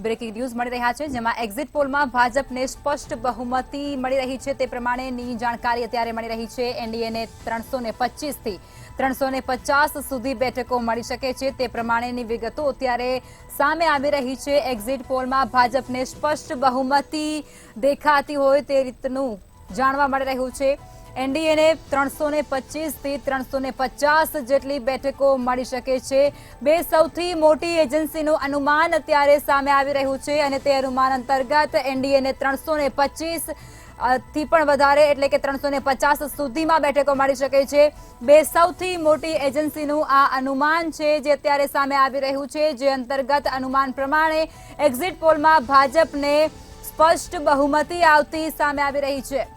Breaking news મળી રહ્યા છે, જેમાં એક્ઝિટ પોલમાં ભાજપને સ્પષ્ટ બહુમતી મળી રહી છે તે પ્રમાણેની જાણકારી અત્યારે મળી રહી છે। એનડીએને 325 થી 350 સુધી બેઠકો મળી શકે છે તે પ્રમાણેની વિગતો અત્યારે સામે આવી રહી છે। એક્ઝિટ પોલમાં ભાજપને સ્પષ્ટ બહુમતી દેખાતી હોય તે રીતનું જાણવા મળી રહ્યું છે। એનડીએને 325 થી 350 જેટલી બેઠકો મળી શકે છે। બે સૌથી મોટી એજન્સીનું અનુમાન અત્યારે સામે આવી રહ્યું છે અને તે અનુમાન અંતર્ગત એનડીએને 325 થી પણ વધારે એટલે કે 350 સુધીમાં બેઠકો મળી શકે છે। બે સૌથી મોટી એજન્સીનું આ અનુમાન છે જે અત્યારે સામે આવી રહ્યું છે, જે અંતર્ગત અનુમાન પ્રમાણે એક્ઝિટ પોલમાં ભાજપને સ્પષ્ટ બહુમતી આવતી સામે આવી રહી છે।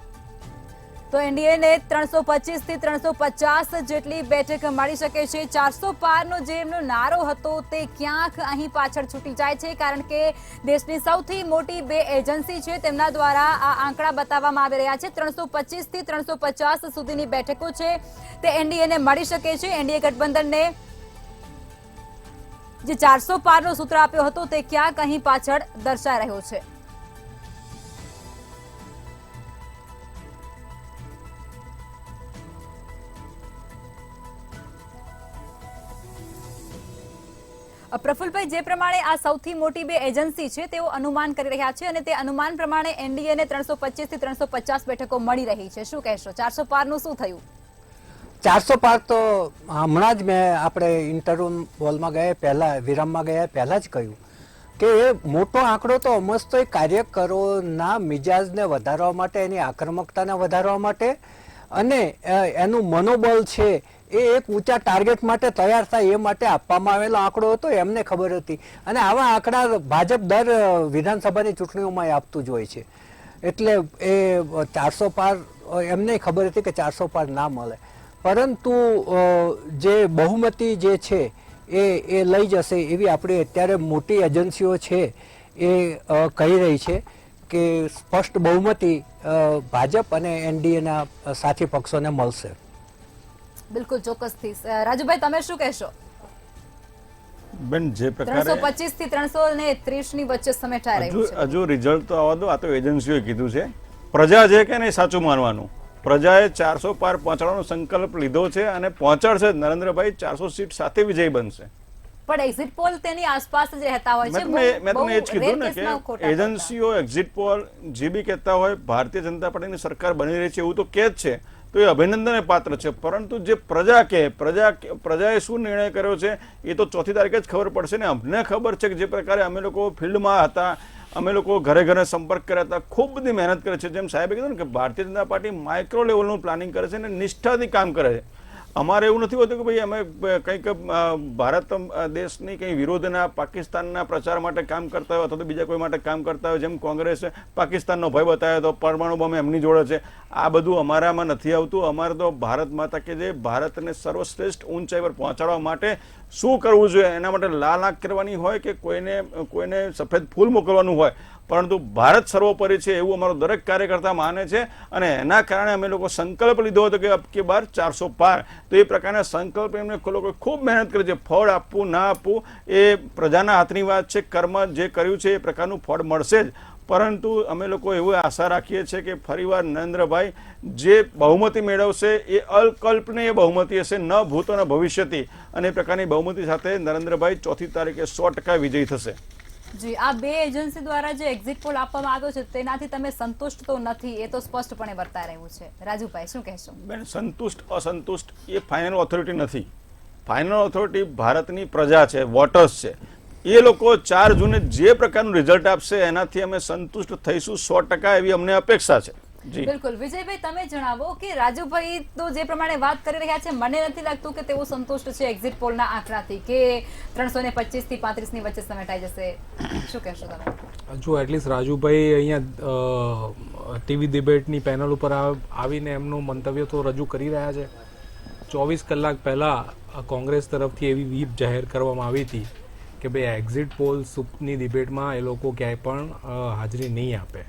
તો એનડીએને 325 થી 350 જેટલી બેઠક મળી શકે છે। 400 પારનો જે એમનો નારો હતો તે ક્યાંક અહીં પાછળ છૂટી જાય છે, કારણ કે દેશની સૌથી મોટી બે એજન્સી છે તેમના દ્વારા આ આંકડા બતાવવામાં આવી રહ્યા છે। 325 થી 350 સુધીની બેઠકો છે તે એનડીએને મળી શકે છે। એનડીએ ગઠબંધનને જે 400 પારનો સૂત્ર આપ્યો હતો તે ક્યાંક અહીં પાછળ દર્શાઈ રહ્યો છે। પ્રફુલભાઈ, જે પ્રમાણે આ સૌથી મોટી બે એજન્સી છે તેઓ અનુમાન કરી રહ્યા છે અને તે અનુમાન પ્રમાણે એનડીએને 325 થી 350 બેઠકો મળી રહી છે, શું કહેશો? 400 પારનું શું થયું? 400 પાર તો હમણાં જ મેં આપણે ઇન્ટરવ્યુ બોલમાં ગયા પહેલા વિરામમાં ગયા પહેલા જ કહ્યું કે એ મોટો આંકડો તો મસ્ત કાર્યકરોના મિજાજને વધારવા માટે, એની આક્રમકતાને વધારવા માટે અને એનું મનોબળ છે એ એક ઊંચા ટાર્ગેટ માટે તૈયાર થાય એ માટે આપવામાં આવેલો આંકડો હતો, એમને ખબર હતી। અને આવા આંકડા ભાજપ દર વિધાનસભાની ચૂંટણીઓમાં આપતું જ હોય છે, એટલે એ 400 પાર એમને ખબર હતી કે 400 પાર ના મળે, પરંતુ જે બહુમતી જે છે એ લઈ જશે એવી આપણી અત્યારે મોટી એજન્સીઓ છે એ કહી રહી છે કે સ્પષ્ટ બહુમતી ભાજપ અને એનડીએના સાથી પક્ષોને મળશે। બિલકુલ, ચોક્કસથી। રાજુભાઈ, તમે શું કહેશો? બેન, જે પ્રકારે 325 થી 330 ની વચ્ચે સમેટાઈ રહ્યું છે। હજુ રિઝલ્ટ તો આવવા દો, આ તો એજન્સીઓએ કીધું છે। પ્રજા જે કે નહીં સાચું માનવાનું, પ્રજાએ 400 પાર પહોંચાડવાનો સંકલ્પ લીધો છે અને પહોંચાડશે। નરેન્દ્રભાઈ 400 સીટ સાથે વિજય બનશે। પણ એક્ઝિટ પોલ તેની આસપાસ જ રહેતા હોય છે। મેં તમને એ જ કીધું ને કે એજન્સીઓ એક્ઝિટ પોલ જે બી કહેતા હોય ભારતીય જનતા પાર્ટીની સરકાર બની રહી છે એવું તો કે જ છે, તો એ અભિનંદનને પાત્ર છે, પરંતુ જે પ્રજા કે પ્રજાએ શું નિર્ણય કર્યો છે એ તો 4મી તારીખે જ ખબર પડશે ને। અમને ખબર છે કે જે પ્રકારે અમે લોકો ફિલ્ડમાં હતા, અમે લોકો ઘરે ઘરે સંપર્ક કર્યા હતા, ખૂબ બધી મહેનત કરે છે। જેમ સાહેબે કીધું ને કે Bharatiya Janata party micro લેવલનું planning કરે છે અને નિષ્ઠાથી કામ કરે છે। અમારે એવું નથી હોતું કે ભાઈ અમે કંઈક ભારત દેશની કંઈ વિરોધના પાકિસ્તાનના પ્રચાર માટે કામ કરતા હોય અથવા તો બીજા કોઈ માટે કામ કરતા હોય, જેમ કોંગ્રેસે પાકિસ્તાનનો ભય બતાવ્યો તો પરમાણુ બોમ્બ એમની જોડે છે, આ બધું અમારામાં નથી આવતું। અમારે તો ભારત માતા કે જે ભારતને સર્વશ્રેષ્ઠ ઊંચાઈ પર પહોંચાડવા માટે શું કરવું જોઈએ એના માટે લાલ આંખ કરવાની હોય કે કોઈને સફેદ ફૂલ મોકલવાનું હોય, પરંતુ ભારત સર્વોપરી છે એવું અમારો દરેક કાર્યકર્તા માને છે અને એના કારણે અમે લોકો સંકલ્પ લીધો હતો કે અબકી બાર 400 પાર। તો એ પ્રકારના સંકલ્પ એમને લોકો ખૂબ મહેનત કરી છે। ફળ આપવું ના આપવું એ પ્રજાના હાથની વાત છે, કર્મ જે કર્યું છે એ પ્રકારનું ફળ મળશે જ, પરંતુ અમે લોકો એવી આશા રાખીએ છીએ કે ફરીવાર નરેન્દ્રભાઈ જે બહુમતી મેળવશે એ અકલ્પનીય બહુમતી હશે, ન ભૂતો ન ભવિષ્યથી, અને એ પ્રકારની બહુમતી સાથે નરેન્દ્રભાઈ 4મી તારીખે 100% વિજયી થશે। જી, આ બે એજન્સી દ્વારા જે એક્ઝિટ પોલ આપવામાં આવ્યો છે તેનાથી તમે સંતુષ્ટ તો નથી, એ તો સ્પષ્ટપણે વર્તાઈ રહ્યું છે। રાજુભાઈ, શું કહેશો? બેન, સંતુષ્ટ અસંતુષ્ટ એ ફાઇનલ ઓથોરિટી નથી। ફાઇનલ ઓથોરિટી ભારતની પ્રજા છે, વોટર્સ છે। એ લોકો 4 જૂને જે પ્રકારનું રિઝલ્ટ આપશે એનાથી અમે સંતુષ્ટ થઈશું 100% એવી અમને અપેક્ષા છે। બિલકુલ, વિજયભાઈ, તમે જણાવો કે રાજુભાઈ તો જે પ્રમાણે વાત કરી રહ્યા છે મને નથી લાગતું કે તેઓ સંતુષ્ટ છે એક્ઝિટ પોલના આંકડાથી કે 325 થી 35 ની વચ્ચે સમેટાઈ જશે, શું કહેશો તમે? જો એટલીસ્ટ રાજુભાઈ અહીંયા ટીવી ડિબેટની પેનલ ઉપર આવીને એમનું મંતવ્ય તો રજૂ કરી રહ્યા છે। 24 કલાક પહેલા કોંગ્રેસ તરફથી એવી વ્હીપ જાહેર કરવામાં આવી હતી કે ભાઈ એક્ઝિટ પોલ્સની ડિબેટમાં એ લોકો ક્યાંય પણ હાજરી નહીં આપે,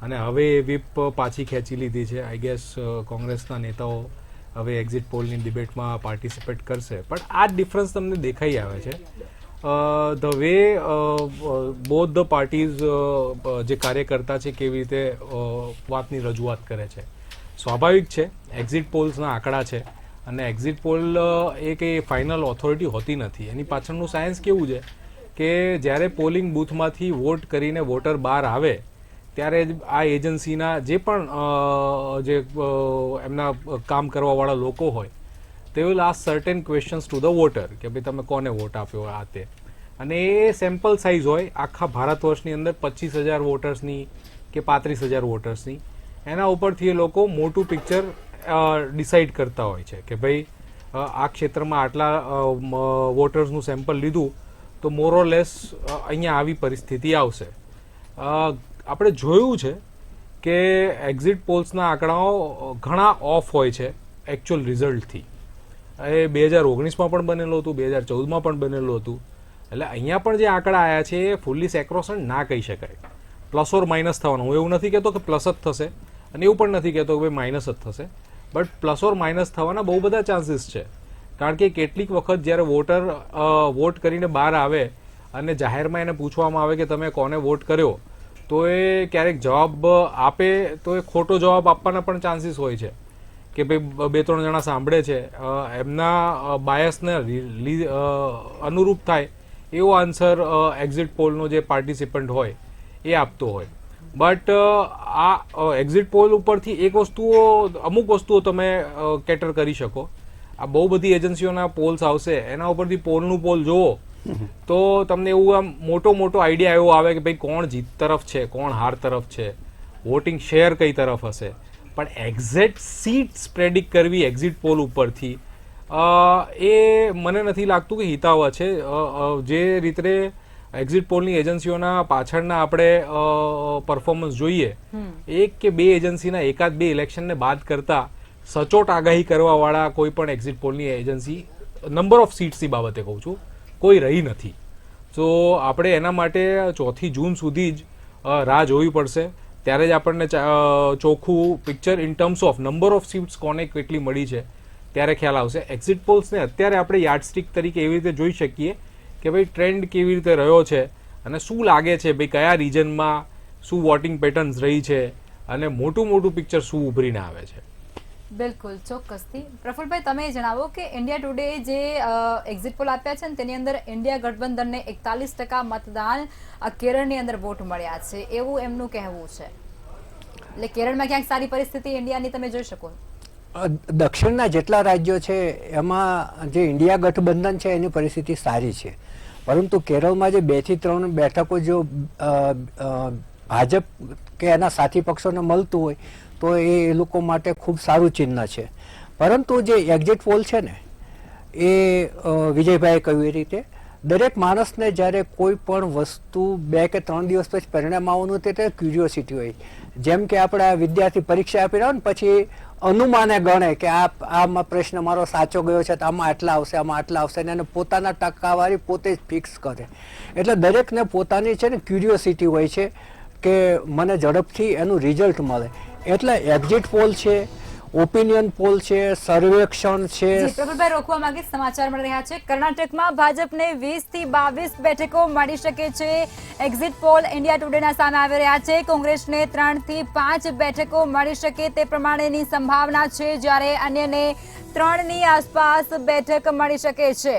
અને હવે એ વ્હીપ પાછી ખેંચી લીધી છે। આઈ ગેસ કોંગ્રેસના નેતાઓ હવે એક્ઝિટ પોલની ડિબેટમાં પાર્ટિસિપેટ કરશે, પણ આ ડિફરન્સ તમને દેખાઈ આવે છે। The way both the parties જે કાર્યકર્તા છે કેવી રીતે વાતની રજૂઆત કરે છે. સ્વાભાવિક છે, એક્ઝિટ પોલ્સના આંકડા છે અને એક્ઝિટ પોલ એ કંઈ ફાઇનલ ઓથોરિટી હોતી નથી. એની પાછળનું સાયન્સ કેવું છે કે જ્યારે પોલિંગ બૂથમાંથી વોટ કરીને વોટર બહાર આવે ત્યારે જ આ એજન્સીના જે પણ જે એમના કામ કરવાવાળા લોકો હોય તે will ask certain questions to the water કે ભાઈ તમે કોને વોટ આપ્યો આ તે. અને એ સેમ્પલ સાઇઝ હોય આખા ભારત વર્ષની અંદર 25,000 વોટર્સની કે 35,000 વોટર્સની. એના ઉપરથી એ લોકો મોટું પિક્ચર ડિસાઇડ કરતા હોય છે કે ભાઈ આ ક્ષેત્રમાં આટલા વોટર્સનું સેમ્પલ લીધું તો મોરોલેસ અહીંયા આવી પરિસ્થિતિ આવશે. આપણે જોયું છે કે એક્ઝિટ પોલ્સના આંકડાઓ ઘણા ઓફ હોય છે એકચ્યુઅલ રિઝલ્ટથી. એ 2019માં પણ બનેલું હતું, 2014માં પણ બનેલું હતું. એટલે અહીંયા પણ જે આંકડા આવ્યા છે એ ફૂલ્લી સેક્રોસન્ટ ના કહી શકાય. પ્લસ ઓર માઇનસ થવાનું. હું એવું નથી કહેતો કે પ્લસ જ થશે અને એવું પણ નથી કહેતો કે ભાઈ માઇનસ જ થશે, બટ પ્લસ ઓર માઇનસ થવાના બહુ બધા ચાન્સીસ છે. કારણ કે કેટલીક વખત જ્યારે વોટર વોટ કરીને બહાર આવે અને જાહેરમાં એને પૂછવામાં આવે કે તમે કોને વોટ કર્યો તો એ ક્યારેક જવાબ આપે તો એ ખોટો જવાબ આપવાના પણ ચાન્સીસ હોય છે કે ભાઈ 2-3 જણા સાંભળે છે એમના બાયસને અનુરૂપ થાય એવો આન્સર એક્ઝિટ પોલનો જે પાર્ટિસિપન્ટ હોય એ આપતો હોય. બટ આ એક્ઝિટ પોલ ઉપરથી એક વસ્તુઓ અમુક વસ્તુઓ તમે કેટર કરી શકો. આ બહુ બધી એજન્સીઓના પોલ્સ આવશે, એના ઉપરથી પોલનું પોલ જુઓ તો તમને એવું આમ મોટો આઈડિયા એવો આવે કે ભાઈ કોણ જીત તરફ છે, કોણ હાર તરફ છે, વોટિંગ શેર કઈ તરફ હશે. પણ એક્ઝેક્ટ સીટ્સ પ્રેડિક્ટ કરવી એક્ઝિટ પોલ ઉપરથી એ મને નથી લાગતું કે હિતાવહ છે. જે રીતે એક્ઝિટ પોલની એજન્સીઓના પાછળના આપણે પરફોર્મન્સ જોઈએ, 1 કે 2 એજન્સીના એકાદ 2 ઇલેક્શનને બાદ કરતા સચોટ આગાહી કરવાવાળા કોઈ પણ એક્ઝિટ પોલની એજન્સી નંબર ઓફ સીટ્સની બાબતે કહું છું કોઈ રહી નથી. તો આપણે એના માટે 4 જૂન સુધી જ રાહ જોવી પડશે. ત્યારે જ આપણને ચોખ્ખું picture in terms of number of seats કોને કેટલી મળી છે ત્યારે ખ્યાલ આવશે. એક્ઝિટ પોલ્સને અત્યારે આપણે યાર્ડસ્ટિક તરીકે એવી રીતે જોઈ શકીએ કે ભાઈ ટ્રેન્ડ કેવી રીતે રહ્યો છે અને શું લાગે છે ભાઈ કયા રિજનમાં શું વોટિંગ પેટર્ન્સ રહી છે અને મોટું પિક્ચર શું ઉભરીને આવે છે. બિલકુલ, ચોક્કસથી. પ્રફુલભાઈ, તમે જણાવો કે ઇન્ડિયા ટુડે જે એક્ઝિટ પોલ આપ્યા છે ને તેની અંદર ઇન્ડિયા ગઠબંધનને 41% મતદાન કેરળની અંદર વોટ મળ્યા છે એવું એમનું કહેવું છે. એટલે કેરળમાં ક્યાંક સારી પરિસ્થિતિ ઇન્ડિયાની તમે જોઈ શકો. દક્ષિણના જેટલા રાજ્યો છે એમાં જે ઇન્ડિયા ગઠબંધન છે એની પરિસ્થિતિ સારી છે, પરંતુ કેરળમાં જે 2 થી 3 બેઠકો જો ભાજપ કે એના સાથી પક્ષોને મળતું હોય તો એ લોકો માટે ખૂબ સારું ચિહ્ન છે. પરંતુ જે એક્ઝિટ પોલ છે ને એ વિજયભાઈએ કહ્યું એ રીતે દરેક માણસને જ્યારે કોઈ પણ વસ્તુ 2 કે 3 દિવસ પછી પરિણામ આવવાનું તે ક્યુરિયોસિટી હોય. જેમ કે આપણા વિદ્યાર્થી પરીક્ષા આપી રહ્યા હોય ને પછી અનુમાને ગણે કે આમાં પ્રશ્ન મારો સાચો ગયો છે તો આમાં આટલા આવશે, આમાં આટલા આવશે, અને પોતાના ટકાવારી પોતે જ ફિક્સ કરે. એટલે દરેકને પોતાની છે ને ક્યુરિયોસિટી હોય છે કે મને ઝડપથી એનું રિઝલ્ટ મળે. એટલે એક્ઝિટ પોલ છે, ઓપિનિયન પોલ છે, સર્વેક્ષણ છે. પ્રફુલભાઈ, રોકવા માંગે સમાચાર મળી રહ્યા છે. કર્ણાટકમાં ભાજપને 20 થી 22 બેઠકો મળી શકે છે. એક્ઝિટ પોલ ઇન્ડિયા ટુડેના સામે આવી રહ્યા છે. કોંગ્રેસને 3 થી 5 બેઠકો મળી શકે તે પ્રમાણેની સંભાવના છે, જ્યારે અન્યને 3 ની આસપાસ બેઠક મળી શકે છે.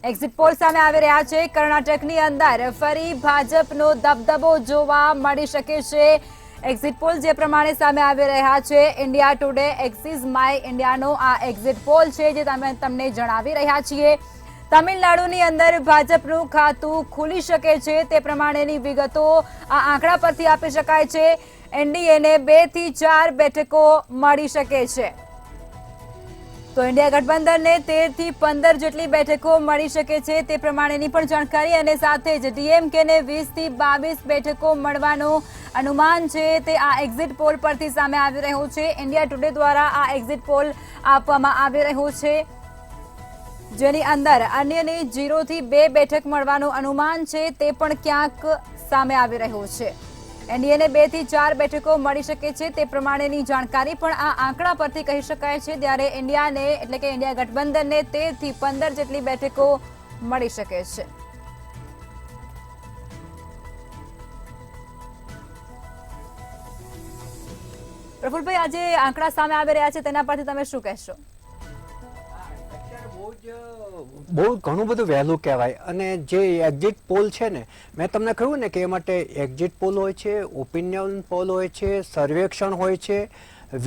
એક્ઝિટ પોલ સામે આવી રહ્યા છે. કર્ણાટકની અંદર ફરી ભાજપનો દબદબો જોવા મળી શકે છે. એક્ઝિટ પોલ જે પ્રમાણે સામે આવી રહ્યા છે, ઇન્ડિયા ટુડે એક્સિસ માય ઇન્ડિયાનો આ એક્ઝિટ પોલ છે જે તમને જણાવી રહ્યા છીએ. તમિલનાડુની અંદર ભાજપનું ખાતું ખુલી શકે છે તે પ્રમાણેની વિગતો આ આંકડા પરથી આપી શકાય છે. એનડીએને 2 થી 4 બેઠકો મળી શકે છે. તો ઇન્ડિયા ગઠબંધનને 13 થી 15 જેટલી બેઠકો મળી શકે છે તે પ્રમાણેની પણ જાણકારી, અને સાથે જ ડીએમકેને 20 થી 22 બેઠકો મળવાનું અનુમાન છે તે આ એક્ઝિટ પોલ પરથી સામે આવી રહ્યું છે. ઇન્ડિયા ટુડે દ્વારા આ એક્ઝિટ પોલ આપવામાં આવી રહ્યો છે, જેની અંદર અન્યને 0 થી 2 બેઠક મળવાનું અનુમાન છે તે પણ ક્યાંક સામે આવી રહ્યું છે. એનડીએને 2 થી 4 બેઠકો મળી શકે છે તે પ્રમાણેની જાણકારી પણ આ આંકડા પરથી કહી શકાય છે. ત્યારે ઇન્ડિયાને એટલે કે ઇન્ડિયા ગઠબંધનને 13 થી 15 જેટલી બેઠકો મળી શકે છે. પ્રફુલભાઈ, આજે આંકડા સામે આવી રહ્યા છે તેના પરથી તમે શું કહેશો? બહુ ઘણું બધું વહેલું કહેવાય. અને જે એક્ઝિટ પોલ છે ને, મેં તમને કહ્યું ને કે એ માટે એક્ઝિટ પોલ હોય છે, ઓપિનિયન પોલ હોય છે, સર્વેક્ષણ હોય છે,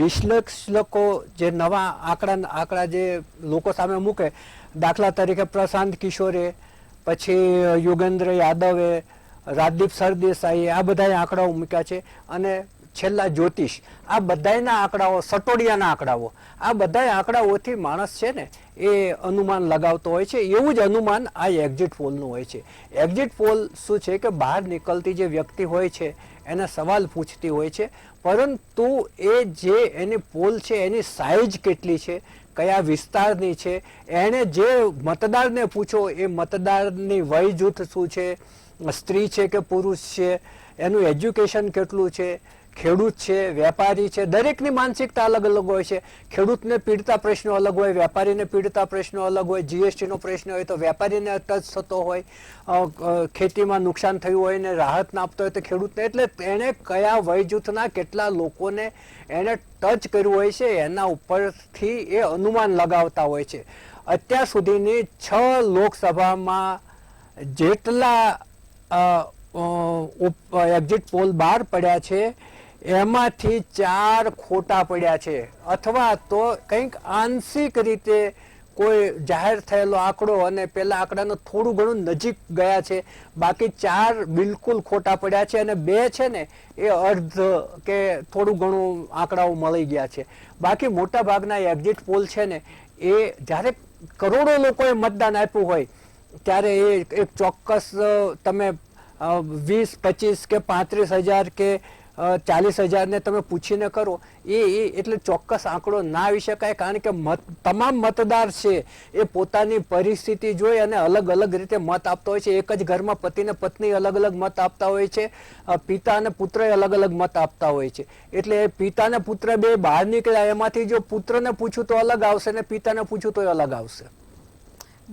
વિશ્લેષકો જે નવા આંકડા જે લોકો સામે મૂકે, દાખલા તરીકે પ્રશાંત કિશોરે, પછી યોગેન્દ્ર યાદવે, રાજદીપ સરદેસાઈએ, આ બધા આંકડાઓ મૂક્યા છે. અને છેલ્લા જ્યોતિષ, આ બધાના આંકડાઓ, સટોડિયાના આંકડાઓ, આ બધા આંકડાઓથી માણસ છે ને એ અનુમાન લગાવતો હોય છે. એવું જ અનુમાન આ એક્ઝિટ પોલનું હોય છે. એક્ઝિટ પોલ શું છે કે બહાર નીકળતી જે વ્યક્તિ હોય છે એને સવાલ પૂછતી હોય છે, પરંતુ એ જે એની પોલ છે એની સાઇઝ કેટલી છે, કયા વિસ્તારની છે, એણે જે મતદારને પૂછો એ મતદારની વય જૂથ શું છે, સ્ત્રી છે કે પુરુષ છે, એનું એજ્યુકેશન કેટલું છે, ખેડૂત છે, વેપારી છે, દરેકની માનસિકતા અલગ અલગ હોય છે. ખેડૂતને પીડતા પ્રશ્નો અલગ હોય, વેપારીને પીડતા પ્રશ્નો અલગ હોય. જીએસટીનો પ્રશ્ન હોય તો વેપારીને ટચ થતો હોય, ખેતીમાં નુકસાન થયું હોય ને રાહત ના આપતો હોય તો ખેડૂતને. એટલે એણે કયા વય જૂથના કેટલા લોકોને એણે ટચ કર્યું હોય છે એના ઉપરથી એ અનુમાન લગાવતા હોય છે. અત્યાર સુધીની 6 લોકસભામાં જેટલા એક્ઝિટ પોલ બહાર પડ્યા છે એમાંથી 4 ખોટા પડ્યા છે, અથવા તો કંઈક આંશિક રીતે કોઈ જાહેર થયેલો આંકડો અને પેલા આંકડાનો થોડું ઘણું નજીક ગયા છે. બાકી 4 બિલકુલ ખોટા પડ્યા છે અને 2 છે ને એ અર્ધ કે થોડું ઘણું આંકડાઓ મળી ગયા છે. બાકી મોટા ભાગના એક્ઝિટ પોલ છે ને એ જ્યારે કરોડો લોકોએ મતદાન આપ્યું હોય ત્યારે એ એક ચોક્કસ તમે 20, 25 કે 35,000 કે 40,000 ને તમે પૂછીને કરો એટલે ચોક્કસ આંકડો ના આવી શકાય. કારણ કે તમામ મતદાર છે એ પોતાની પરિસ્થિતિ જોઈ અને અલગ અલગ રીતે મત આપતા હોય છે. એક જ ઘરમાં પતિ ને પત્ની અલગ અલગ મત આપતા હોય છે, પિતા અને પુત્ર અલગ અલગ મત આપતા હોય છે. એટલે પિતા ને પુત્ર બે બહાર નીકળ્યા, એમાંથી જો પુત્રને પૂછું તો અલગ આવશે ને પિતાને પૂછું તો અલગ આવશે.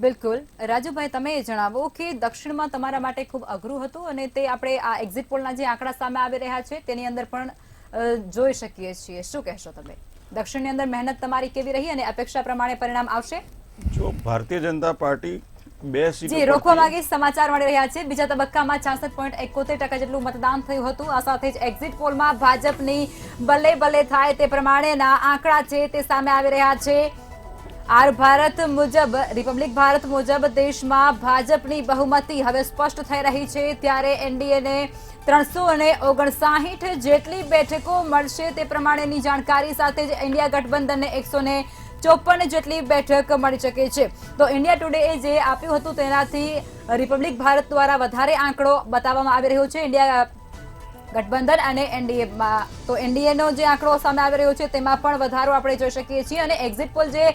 બિલકુલ. રાજુભાઈ, તમે જણાવો કે દક્ષિણમાં તમારા માટે ખૂબ અઘરું હતું અને તે આપણે આ એક્ઝિટ પોલના જે આંકડા સામે આવી રહ્યા છે તેની અંદર પણ જોઈ શકીએ છીએ. શું કહેશો તમે? દક્ષિણની અંદર મહેનત તમારી કેવી રહી અને અપેક્ષા પ્રમાણે પરિણામ આવશે? જો ભારતીય જનતા પાર્ટી 2 સીટો જી રોકવા માંગી સમાચાર મળી રહ્યા છે. બીજા તબક્કામાં 66.71% જેટલું મતદાન થયું હતું. આ સાથે જ એક્ઝિટ પોલમાં ભાજપની બલ્લે બલ્લે થાય તે પ્રમાણેના આંકડા છે તે સામે આવી રહ્યા છે. આર ભારત મુજબ, રિપબ્લિક ભારત મુજબ દેશમાં ભાજપની બહુમતી હવે સ્પષ્ટ થઈ રહી છે. ત્યારે એનડીએને 359 જેટલી બેઠકો મળશે તે પ્રમાણેની જાણકારી સાથે જ ઇન્ડિયા ગઠબંધનને 154 જેટલી બેઠક મળી શકે છે. તો ઇન્ડિયા ટુડેએ જે આપ્યું હતું તેનાથી રિપબ્લિક ભારત દ્વારા વધારે આંકડો બતાવવામાં આવી રહ્યો છે ઇન્ડિયા ગઠબંધન અને એનડીએમાં. તો એનડીએનો જે આંકડો સામે આવી રહ્યો છે તેમાં પણ વધારો આપણે જોઈ શકીએ છીએ. અને એક્ઝિટ પોલ જે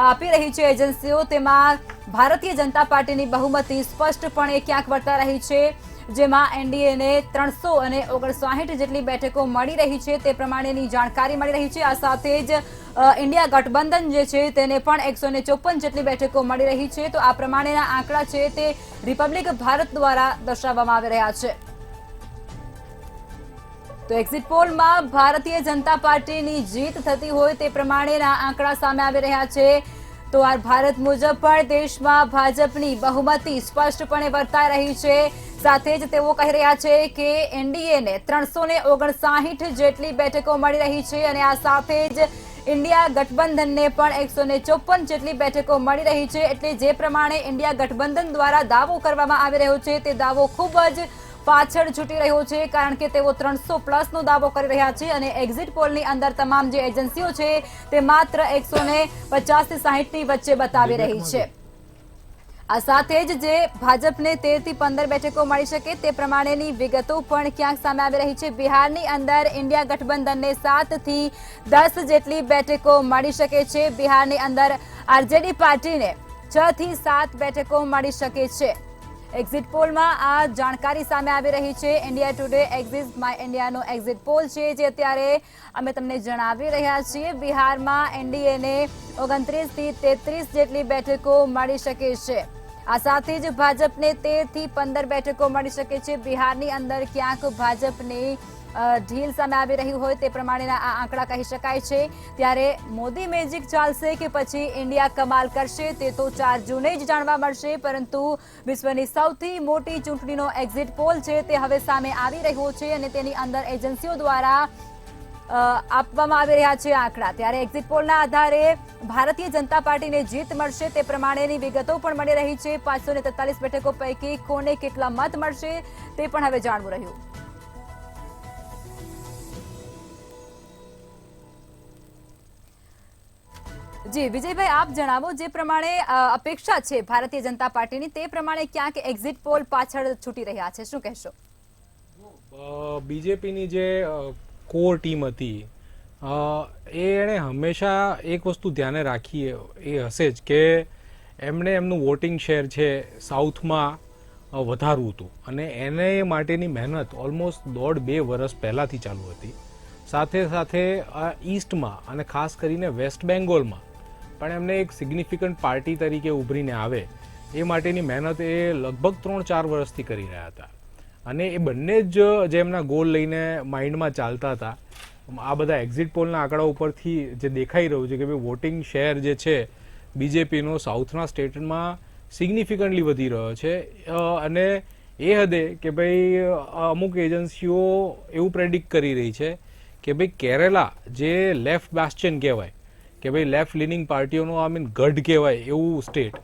આપી રહી છે એજન્સીઓ, તેમાં ભારતીય જનતા પાર્ટીની બહુમતી સ્પષ્ટપણે ક્યાંક વર્તા રહી છે, જેમાં એનડીએને 359 જેટલી બેઠકો મળી રહી છે તે પ્રમાણેની જાણકારી મળી રહી છે. આ સાથે જ ઇન્ડિયા ગઠબંધન જે છે તેને પણ 154 જેટલી બેઠકો મળી રહી છે. તો આ પ્રમાણેના આંકડા છે તે રિપબ્લિક ભારત દ્વારા દર્શાવવામાં આવી રહ્યા છે. તો એક્ઝિટ પોલમાં ભારતીય જનતા પાર્ટીની જીત થતી હોય તે પ્રમાણેના આંકડા સામે આવી રહ્યા છે. તો આ ભારત મુજબ પણ દેશમાં ભાજપની બહુમતી સ્પષ્ટપણે વર્તાઈ રહી છે. સાથે જ તેઓ કહી રહ્યા છે કે એનડીએને 359 જેટલી બેઠકો મળી રહી છે અને આ સાથે જ ઇન્ડિયા ગઠબંધનને પણ 154 જેટલી બેઠકો મળી રહી છે. એટલે જે પ્રમાણે ઇન્ડિયા ગઠબંધન દ્વારા દાવો કરવામાં આવી રહ્યો છે તે દાવો ખૂબ જ પાછળ છૂટી રહ્યો છે, કારણ કે તેઓ 300+ નો દાવો કરી રહ્યા છે અને એક્ઝિટ પોલની અંદર તમામ જે એજન્સીઓ છે તે માત્ર 150 થી 60 ની વચ્ચે બતાવી રહી છે. આ સાથે જ જે ભાજપને 13 થી 15 બેઠકો મળી શકે તે પ્રમાણેની વિગતો પણ ક્યાંક સામે આવી રહી છે. બિહારની અંદર ઇન્ડિયા ગઠબંધનને 7 થી 10 જેટલી બેઠકો મળી શકે છે. બિહારની અંદર આરજેડી પાર્ટીને 6 થી 7 બેઠકો મળી શકે છે. એક્ઝિટ પોલમાં આ જાણકારી સામે આવી રહી છે. ઇન્ડિયા ટુડે એક્ઝિટ માય ઇન્ડિયાનો એક્ઝિટ પોલ છે જે અત્યારે અમે તમને જણાવી રહ્યા છીએ. બિહારમાં એનડીએને 29 થી 33 જેટલી બેઠકો મળી શકે છે. આ સાથે જ ભાજપને 13 થી 15 બેઠકો મળી શકે છે. બિહારની અંદર ક્યાંક ભાજપની ઢીલ સામે આવી રહી હોય તે પ્રમાણેના આ આંકડા કહી શકાય છે. ત્યારે મોદી મેજિક ચાલશે કે પછી ઇન્ડિયા કમાલ કરશે તે તો 4 જૂને જ જાણવા મળશે. પરંતુ વિશ્વની સૌથી મોટી ચૂંટણીનો એક્ઝિટ પોલ છે તે હવે સામે આવી રહ્યો છે અને તેની અંદર એજન્સીઓ દ્વારા આપવામાં આવી રહ્યા છે આંકડા. ત્યારે એક્ઝિટ પોલના આધારે ભારતીય જનતા પાર્ટીને જીત મળશે તે પ્રમાણેની વિગતો પણ મળી રહી છે. 543 બેઠકો પૈકી કોને કેટલા મત મળશે તે પણ હવે જાણવું રહ્યું. જી વિજયભાઈ, આપ જણાવો, જે પ્રમાણે અપેક્ષા છે ભારતીય જનતા પાર્ટીની તે પ્રમાણે ક્યાંક એક્ઝિટ પોલ પાછળ છૂટી રહ્યા છે, શું કહેશો? બીજેપીની જે કોર ટીમ હતી એણે હંમેશા એક વસ્તુ ધ્યાને રાખી એ હશે જ કે એમણે એમનું વોટિંગ શેર છે સાઉથમાં વધારવું હતું અને એને માટેની મહેનત ઓલમોસ્ટ 1.5-2 વર્ષ પહેલાંથી ચાલુ હતી. સાથે સાથે ઈસ્ટમાં અને ખાસ કરીને વેસ્ટ બેંગોલમાં પણ એમને એક સિગ્નિફિકન્ટ પાર્ટી તરીકે ઉભરીને આવે એ માટેની મહેનત એ લગભગ 3-4 વર્ષથી કરી રહ્યા હતા. અને એ બંને જ જે એમના ગોલ લઈને માઇન્ડમાં ચાલતા હતા, આ બધા એક્ઝિટ પોલના આંકડા ઉપરથી જે દેખાઈ રહ્યું છે કે ભાઈ વોટિંગ શેર જે છે બીજેપીનો સાઉથના સ્ટેટમાં સિગ્નિફિકન્ટલી વધી રહ્યો છે. અને એ હદે કે ભાઈ અમુક એજન્સીઓ એવું પ્રેડિક્ટ કરી રહી છે કે ભાઈ કેરેલા જે લેફ્ટ બાસ્ટિયન કહેવાય કે ભાઈ લેફ્ટ લીનિંગ પાર્ટીઓનો ગઢ કહેવાય એવું સ્ટેટ,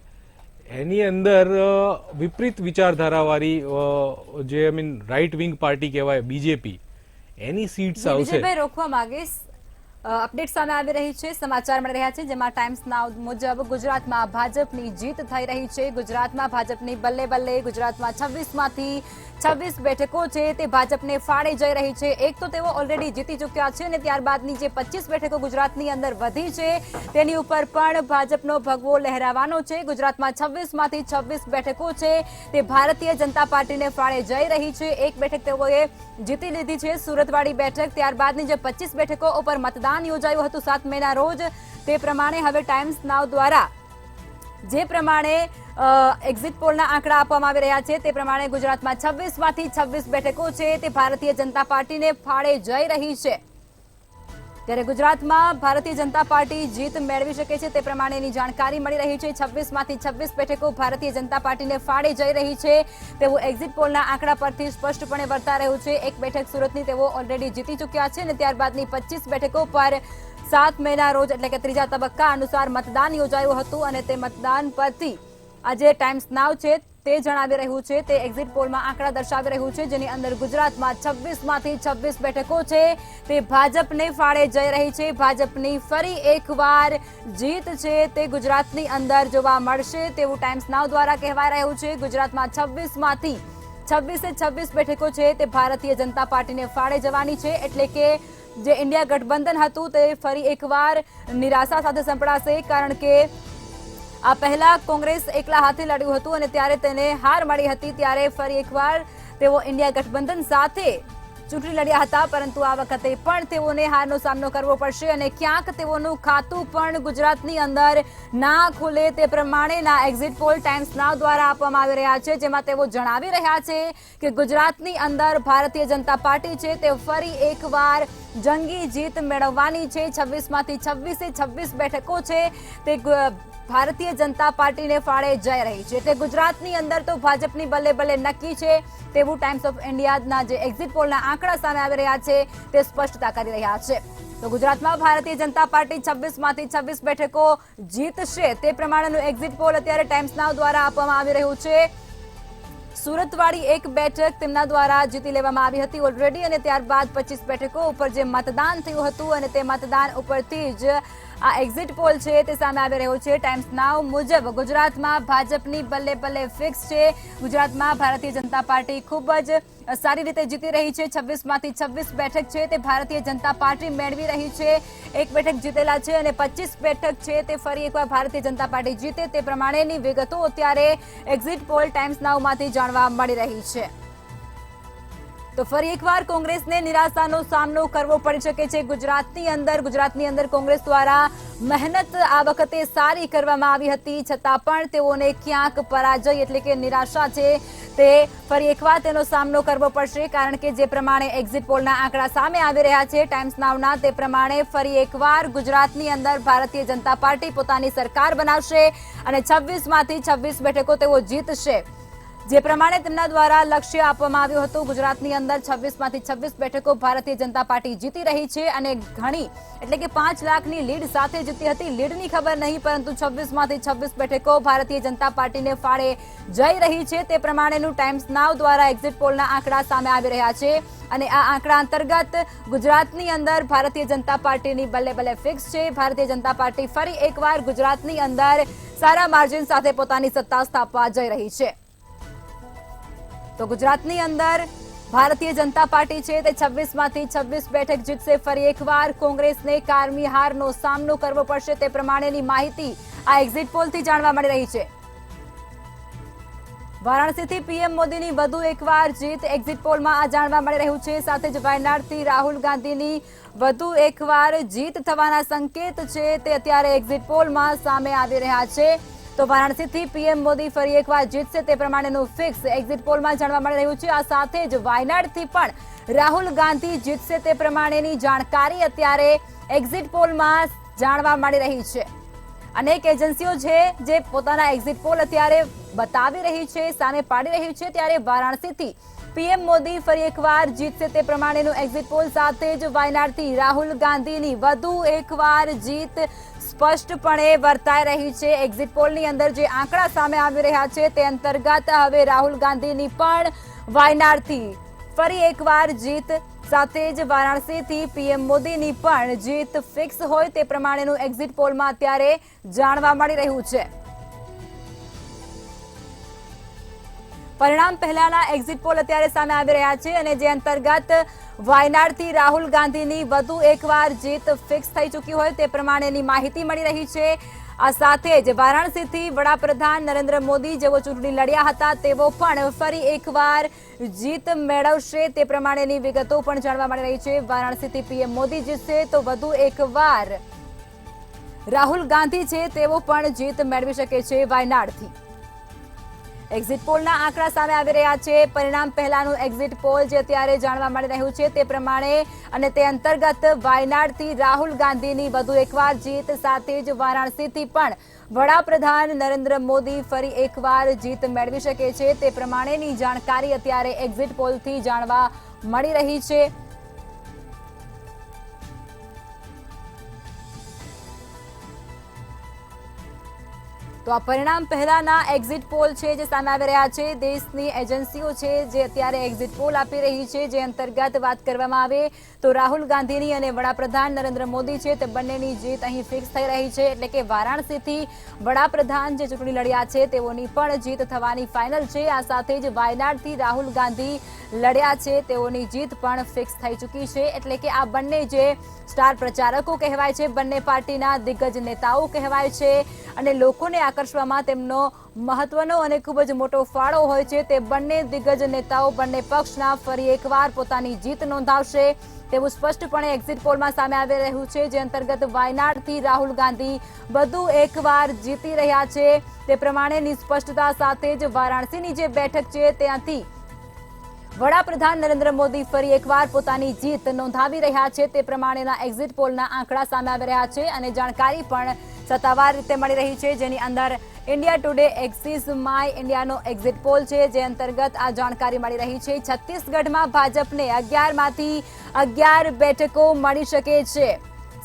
એની અંદર વિપરીત વિચારધારાવાળી જે રાઇટ વિંગ પાર્ટી કહેવાય બીજેપી, એની સીટ્સ આવશે. વિજયભાઈ, રોકવા માંગીશ, અપડેટ સામે આવી રહી છે, સમાચાર મળી રહ્યા છે જેમાં ટાઈમ્સ નાઉ મુજબ ગુજરાતમાં ભાજપની જીત થઈ રહી છે. ગુજરાતમાં ભાજપની બલ્લે બલ્લે. ગુજરાતમાં 26માંથી 26 બેઠકો છે તે ભાજપને ફાળે જઈ રહી છે. એક તો તેઓ ઓલરેડી જીતી ચૂક્યા છે અને ત્યારબાદની જે 25 બેઠકો ગુજરાતની અંદર વધી છે તેની ઉપર પણ ભાજપનો ભગવો લહેરાવાનો છે. ગુજરાતમાં 26માંથી 26 બેઠકો છે તે ભારતીય જનતા પાર્ટીને ફાળે જઈ રહી છે. એક બેઠક તેઓએ જીતી લીધી છે, સુરતવાળી બેઠક. ત્યારબાદની જે 25 બેઠકો ઉપર મતદાન યોજાયું હતું 7 મેના રોજ, તે પ્રમાણે હવે ટાઈમ્સ નાઉ દ્વારા જે પ્રમાણે એક્ઝિટ પોલના આંકડા આપવામાં આવી રહ્યા છે તે પ્રમાણે ગુજરાતમાં 26માંથી 26 બેઠકો છે તે ભારતીય જનતા પાર્ટીને ફાળે જઈ રહી છે. ત્યારે ગુજરાતમાં ભારતીય જનતા પાર્ટી જીત મેળવી શકે છે તે પ્રમાણેની જાણકારી મળી રહી છે. 26માંથી 26 બેઠકો ભારતીય જનતા પાર્ટીને ફાળે જઈ રહી છે તેવું એક્ઝિટ પોલના આંકડા પરથી સ્પષ્ટપણે વર્તા રહ્યું છે. એક બેઠક સુરતની તેઓ ઓલરેડી જીતી ચૂક્યા છે અને ત્યારબાદની 25 બેઠકો પર 7 મેના રોજ એટલે કે ત્રીજા તબક્કા અનુસાર મતદાન યોજાયું હતું અને તે મતદાન પરથી આજે ટાઈમ્સ નાઉ છે તે જણાવી રહ્યું છે, તે એક્ઝિટ પોલમાં આંકડા દર્શાવી રહ્યું છે જેની અંદર ગુજરાતમાં 26માંથી 26 બેઠકો છે તે ભાજપને ફાળે જઈ રહી છે. ભાજપની ફરી એકવાર જીત છે તે ગુજરાતની અંદર જોવા મળશે તેવું ટાઈમ્સ નાઉ દ્વારા કહેવાય રહ્યું છે. ગુજરાતમાં 26માંથી 26 બેઠકો છે તે ભારતીય જનતા પાર્ટીને ફાળે જવાની છે. એટલે કે જે ઇન્ડિયા ગઠબંધન હતું તે ફરી એકવાર નિરાશા સાથે સંપડાશે, કારણ કે આ પહેલા કોંગ્રેસ એકલા હાથે લડ્યું હતું અને ત્યારે તેને હાર મળી હતી. ત્યારે ફરી એકવાર તેઓ ઇન્ડિયા ગઠબંધન સાથે ચૂંટણી લડ્યા હતા, પરંતુ આ વખતે પણ તેઓને હારનો સામનો કરવો પડશે અને ક્યાંક તેઓનું ખાતું પણ ગુજરાતની અંદર ના ખુલે તે પ્રમાણેના એક્ઝિટ પોલ ટાઈમ્સ નાઉ દ્વારા આપવામાં આવી રહ્યા છે, જેમાં તેઓ જણાવી રહ્યા છે કે ગુજરાતની અંદર ભારતીય જનતા પાર્ટી છે તે ફરી એકવાર જંગી જીત મેળવવાની છે. 26માંથી 26 બેઠકો છે તે ભારતીય જનતા પાર્ટીને ફાળે જઈ રહી છે. એટલે ગુજરાતની અંદર તો ભાજપની બલ્લે બલ્લે નક્કી છે તેવું ટાઈમ્સ ઓફ ઇન્ડિયાના જે એક્ઝિટ પોલના આંકડા સામે આવી રહ્યા છે તે સ્પષ્ટતા કરી રહ્યા છે. તો ગુજરાતમાં ભારતીય જનતા પાર્ટી 26માંથી 26 બેઠકો જીતશે તે પ્રમાણેનું એક્ઝિટ પોલ અત્યારે ટાઈમ્સ નાઉ દ્વારા આપવામાં આવી રહ્યું છે. સુરતવાળી એક બેઠક તેમના દ્વારા જીતી લેવામાં આવી હતી ઓલરેડી અને ત્યારબાદ 25 બેઠકો ઉપર જે મતદાન થયું હતું અને તે મતદાન ઉપરથી જ આ એક્ઝિટ પોલ છે તે સામે આવી રહ્યો છે. ટાઈમ્સ નાઉ મુજબ ગુજરાતમાં ભાજપની બલ્લે બલ્લે ફિક્સ છે. ગુજરાતમાં ભારતીય જનતા પાર્ટી ખૂબ જ સારી રીતે જીતી રહી છે. 26માંથી 26 બેઠક છે તે ભારતીય જનતા પાર્ટી મેળવી રહી છે. એક બેઠક જીતેલા છે અને 25 બેઠક છે તે ફરી એકવાર ભારતીય જનતા પાર્ટી જીતે તે પ્રમાણેની વિગતો અત્યારે એક્ઝિટ પોલ ટાઈમ્સ નાઉમાંથી જાણવા મળી રહી છે. તો ફરી એકવાર કોંગ્રેસને નિરાશાનો સામનો કરવો પડી શકે છે ગુજરાતની અંદર કોંગ્રેસ દ્વારા મહેનત આ વખતે સારી કરવામાં આવી હતી, છતાં પણ તેઓને ક્યાંક પરાજય એટલે કે નિરાશા છે તે ફરી એકવાર તેનો સામનો કરવો પડશે, કારણ કે જે પ્રમાણે એક્ઝિટ પોલના આંકડા સામે આવી રહ્યા છે ટાઈમ્સ નાવના, તે પ્રમાણે ફરી એકવાર ગુજરાતની અંદર ભારતીય જનતા પાર્ટી પોતાની સરકાર બનાવશે અને 26માંથી 26 બેઠકો તેઓ જીતશે। જે પ્રમાણે તેમના દ્વારા લક્ષ્ય આપવામાં આવ્યું હતું, ગુજરાતની અંદર 26માંથી 26 બેઠકો ભારતીય જનતા પાર્ટી જીતી રહી છે અને ઘણી એટલે કે 5 લાખની લીડ સાથે જીતી હતી। લીડની ખબર નહીં, પરંતુ 26માંથી 26 બેઠકો ભારતીય જનતા પાર્ટીને ફાળે જઈ રહી છે, તે પ્રમાણેનું ટાઈમ્સ નાવ દ્વારા એક્ઝિટ પોલના આંકડા સામે આવી રહ્યા છે અને આ આંકડા અંતર્ગત ગુજરાતની અંદર ભારતીય જનતા પાર્ટીની બલ્લે બલ્લે ફિક્સ છે। ભારતીય જનતા પાર્ટી ફરી એકવાર ગુજરાતની અંદર સારા માર્જિન સાથે પોતાની સત્તા સ્થાપવા જઈ રહી છે। તો ગુજરાતની અંદર ભારતીય જનતા પાર્ટી છે તે 26માંથી 26 બેઠક જીતશે। ફરી એકવાર કોંગ્રેસને કારમી હારનો સામનો કરવો પડશે, તે પ્રમાણેની માહિતી આ એક્ઝિટ પોલથી જાણવા મળી રહી છે। વારાણસીથી પીએમ મોદીની વધુ એકવાર જીત એક્ઝિટ પોલમાં આ જાણવા મળી રહ્યું છે, સાથે જ વાયનાડથી રાહુલ ગાંધીની વધુ એકવાર જીત થવાના સંકેત છે તે અત્યારે એક્ઝિટ પોલમાં સામે આવી રહ્યા છે। તો વારાણસીથી પીએમ મોદી ફરી એકવાર જીતશે તે પ્રમાણેનું ફિક્સ એક્ઝિટ પોલમાં જાણવા મળી રહ્યું છે। આ સાથે જ વાયનાડથી પણ રાહુલ ગાંધી જીતશે તે પ્રમાણેની જાણકારી અત્યારે એક્ઝિટ પોલમાં જાણવા મળી રહી છે। અનેક એજન્સીઓ છે જે પોતાના એક્ઝિટ પોલ અત્યારે બતાવી રહી છે, સામે પાડી રહી છે, ત્યારે વારાણસીથી પીએમ મોદી ફરી એકવાર જીતશે તે પ્રમાણેનું એક્ઝિટ પોલ, સાથે જ વાયનાડથી રાહુલ ગાંધીની વધુ એકવાર જીત સ્પષ્ટપણે વર્તાઈ રહી છે। એક્ઝિટ પોલની અંદર જે આંકડા સામે આવી રહ્યા છે તે અંતર્ગત હવે રાહુલ ગાંધીની પણ વાયનાડથી ફરી એકવાર જીત, સાથે જ વારાણસીથી પીએમ મોદીની પણ જીત ફિક્સ હોય તે પ્રમાણેનું એક્ઝિટ પોલમાં અત્યારે જાણવા મળી રહ્યું છે। પરિણામ પહેલાના એક્ઝિટ પોલ અત્યારે સામે આવી રહ્યા છે અને જે અંતર્ગત વાયનાડથી રાહુલ ગાંધીની વધુ એકવાર જીત ફિક્સ થઈ ચૂકી હોય તે પ્રમાણેની માહિતી મળી રહી છે। આ સાથે જ વારાણસીથી વડાપ્રધાન નરેન્દ્ર મોદી જેઓ ચૂંટણી લડ્યા હતા તેઓ પણ ફરી એકવાર જીત મેળવશે તે પ્રમાણેની વિગતો પણ જાણવા મળી રહી છે। વારાણસીથી પીએમ મોદી જીતશે તો વધુ એકવાર રાહુલ ગાંધી છે તેઓ પણ જીત મેળવી શકે છે વાયનાડથી। એક્ઝિટ પોલના આંકડા સામે આવી રહ્યા છે, પરિણામ પહેલાનું એક્ઝિટ પોલ જે અત્યારે જાણવા મળી રહ્યું છે તે પ્રમાણે, અને તે અંતર્ગત વાયનાડથી રાહુલ ગાંધીની વધુ એકવાર જીત, સાથે જ વારાણસીથી પણ વડાપ્રધાન નરેન્દ્ર મોદી ફરી એકવાર જીત મેળવી શકે છે તે પ્રમાણેની જાણકારી અત્યારે એક્ઝિટ પોલથી જાણવા મળી રહી છે। તો આ પરિણામ પહેલાના એક્ઝિટ પોલ છે જે સામે આવી રહ્યા છે, દેશની એજન્સીઓ છે જે અત્યારે એક્ઝિટ પોલ આપી રહી છે, જે અંતર્ગત વાત કરવામાં આવે તો રાહુલ ગાંધીની અને વડાપ્રધાન નરેન્દ્ર મોદી છે તે બંનેની જીત અહીં ફિક્સ થઈ રહી છે, એટલે કે વારાણસીથી વડાપ્રધાન જે ચૂંટણી લડ્યા છે તેઓની પણ જીત થવાની ફાઇનલ છે। આ સાથે જ વાયનાડથી રાહુલ ગાંધી લડ્યા છે તેઓની જીત પણ ફિક્સ થઈ ચૂકી છે, એટલે કે આ બંને જે સ્ટાર પ્રચારકો કહેવાય છે, બંને પાર્ટીના દિગ્ગજ નેતાઓ કહેવાય છે અને લોકોને આકર્ષવામાં તેમનો મહત્વનો અને ખૂબ જ મોટો ફાળો હોય છે, તે બંને દિગ્ગજ નેતાઓ બંને પક્ષના ફરી એકવાર પોતાની જીત નોંધાવશે તેવું સ્પષ્ટપણે એક્ઝિટ પોલમાં સામે આવી રહ્યું છે, જે અંતર્ગત વાયનાડથી રાહુલ ગાંધી વધુ એકવાર જીતી રહ્યા છે તે પ્રમાણેની સ્પષ્ટતા, સાથે જ વારાણસીની જે બેઠક છે ત્યાંથી વડાપ્રધાન નરેન્દ્ર મોદી ફરી એકવાર પોતાની જીત નોંધાવી રહ્યા છે તે પ્રમાણેના એક્ઝિટ પોલના આંકડા સામે આવી રહ્યા છે અને જાણકારી પણ સત્તાવાર રીતે મળી રહી છે, જેની અંદર ઇન્ડિયા ટુડે એક્સિસ માય ઇન્ડિયાનો એક્ઝિટ પોલ છે, જે અંતર્ગત આ જાણકારી મળી રહી છે। છત્તીસગઢમાં ભાજપને 11માંથી 11 બેઠકો મળી શકે છે,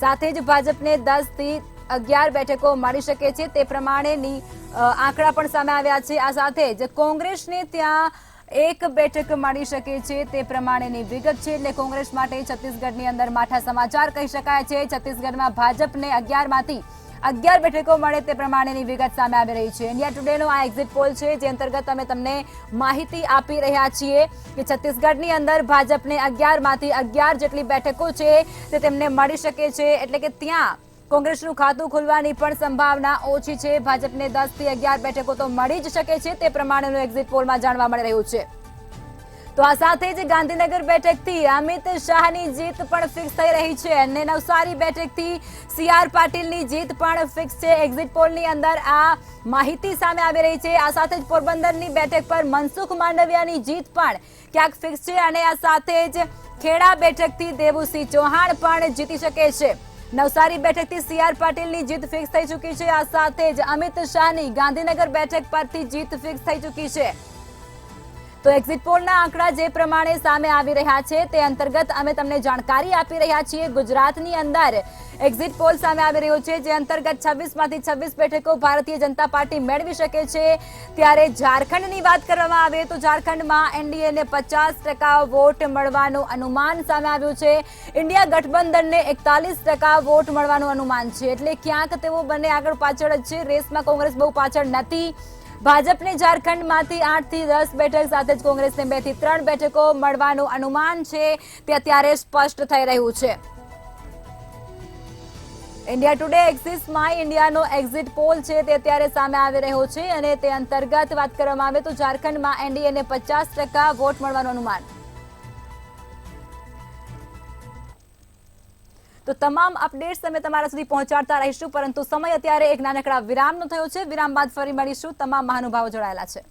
સાથે જ ભાજપને 10થી 11 બેઠકો મળી શકે છે તે પ્રમાણેની આંકડા પણ સામે આવ્યા છે। આ સાથે જ કોંગ્રેસને ત્યાં 1 બેઠક મળી શકે છે તે પ્રમાણેની વિગત છે, એટલે કોંગ્રેસ માટે છત્તીસગઢની અંદર માઠા સમાચાર કહી શકાય છે। છત્તીસગઢમાં ભાજપને 11માંથી 11 બેઠકો મળે તે પ્રમાણેની વિગત સામે આવી રહી છે। ઇન્ડિયા ટુડેનો આ એક્ઝિટ પોલ છે, જે અંતર્ગત અમે તમને માહિતી આપી રહ્યા છીએ કે છત્તીસગઢની અંદર ભાજપને 11માંથી 11 જેટલી બેઠકો છે તે તેમને મળી શકે છે, એટલે કે ત્યાં કોંગ્રેસનું ખાતું ખુલવાની પણ સંભાવના ઓછી છે। ભાજપને 10થી 11 બેઠકો તો મળી જ શકે છે તે પ્રમાણેનું એક્ઝિટ પોલમાં જાણવા મળી રહ્યું છે। તો આ સાથે જ ગાંધીનગર બેઠકથી અમિત શાહની જીત પણ ફિક્સ થઈ રહી છે અને નવસારી બેઠકથી CR પાટીલની જીત પણ ફિક્સ છે. એક્ઝિટ પોલની અંદર આ માહિતી સામે આવી રહી છે. આ સાથે જ પોરબંદરની બેઠક પર મનસુખ માંડવિયાની જીત પણ ક્યાંક ફિક્સ છે અને આ સાથે જ ખેડા બેઠકથી દેવુસિંહ ચૌહાણ પણ જીતી શકે છે. નવસારી બેઠકથી CR પાટીલની જીત ફિક્સ થઈ ચૂકી છે. આ સાથે જ અમિત શાહની ગાંધીનગર બેઠક પરથી જીત ફિક્સ થઈ ચૂકી છે. તો એક્ઝિટ પોલના આંકડા જે પ્રમાણે સામે આવી રહ્યા છે તે અંતર્ગત અમે તમને જાણકારી આપી રહ્યા છીએ. ગુજરાતની અંદર એક્ઝિટ પોલ સામે આવી રહ્યો છે જે અંતર્ગત 26 માંથી 26 બેઠકો ભારતીય જનતા પાર્ટી મેળવી શકે છે. ત્યારે ઝારખંડની વાત કરવામાં આવે તો ઝારખંડમાં એનડીએને 50% વોટ મળવાનું અનુમાન સામે આવ્યું છે. ઇન્ડિયા ગઠબંધનને 41% વોટ મળવાનું અનુમાન છે. એટલે ક્યાંક તેઓ બંને આગળ પાછળ જ છે. રેસમાં કોંગ્રેસ બહુ પાછળ નથી. ભાજપને ઝારખંડમાંથી 8 થી 10 બેઠક સાથે જ કોંગ્રેસને 2 થી 3 બેઠકો મળવાનું અનુમાન છે તે અત્યારે સ્પષ્ટ થઈ રહ્યું છે. ઇન્ડિયા ટુડે એક્સિસ માય ઇન્ડિયાનો એક્ઝિટ પોલ છે તે અત્યારે સામે આવી રહ્યો છે અને તે અંતર્ગત વાત કરવામાં આવે તો ઝારખંડમાં એનડીએને 50% વોટ મળવાનું અનુમાન. તો તમામ અપડેટ્સ અમે તમારા સુધી પહોંચાડતા રહીશું, પરંતુ સમય અત્યારે એક નાનકડા વિરામનો થયો છે. વિરામ બાદ ફરી મળીશું. તમામ મહાનુભાવો જોડાયેલા છે.